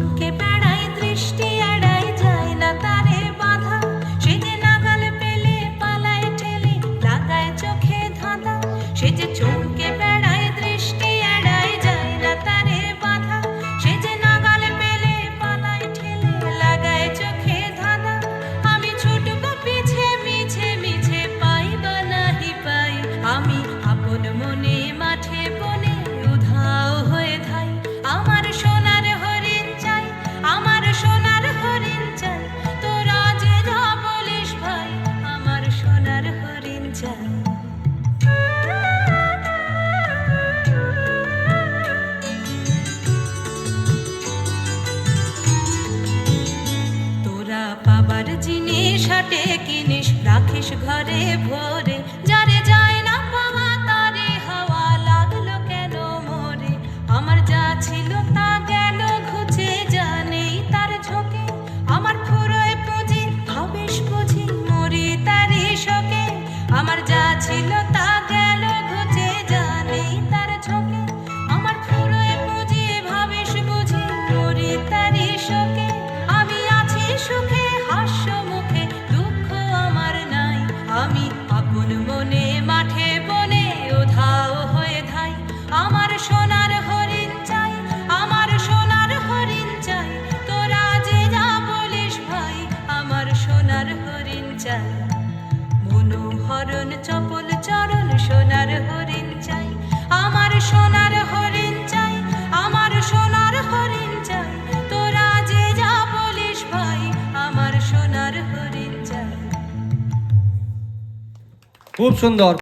চমকে বেড়ায়, দৃষ্টি এড়ায়, যায় না তারে বাধা। সে যে নাগাল পেলে পালায় ঠেলে, লাগায় চোখে ধাঁধা। সে যে চমকে বেড়ায়, দৃষ্টি এড়ায়, যায় না তারে বাধা। সে যে নাগাল পেলে পালায় ঠেলে, লাগায় চোখে ধাঁধা। আমি ছুটব পিছে মিছে মিছে, পাই বা নাহি পাই। আমি আপন মনে মাঠে বনে উধাও হয়ে ধাই। আমার সোনার হরিণ চাই, আমার সোনার হরিণ চাই। তোরা যে যা বলিস ভাই, আমার সোনার হরিণ চাই। তোরা পাবার জিনিস হাটে কিনিস, রাখিস ঘরে ভরে। যারে যায় না পাওয়া তারে হাওয়া লাগলো কেন মরে। আমার যা ছিল তা গেল ঘুচে, যা নেই তার ঝোঁকে। আমার ফুরোয় পুঁজি ভাবিস বুঝি, মরি তারি শোকে। আমার যা ছিল তা গেল ঘুচে, যা নেই তার ঝোঁকে। আমার ফুরোয় পুঁজি ভাবিস বুঝি, মরি তারি শোকে। আমি আছি সুখে হাস্য মুখে, দুঃখ আমার নাই। আমি আপন মনে মাঠে বনে উধাও হয়ে ধাই। আমার সোনার হরিণ চাই, আমার সোনার হরিণ চাই। তোরা যে যা বলিস ভাই, আমার সোনার হরিণ চাই। মনোহরণ চপল চরণ, সোনার হরিণ চাই। আমার সোনার হরিণ চাই, আমার সোনার হরিণ চাই। তোরা যে যা বলিস ভাই, আমার সোনার হরিণ চাই। খুব সুন্দর।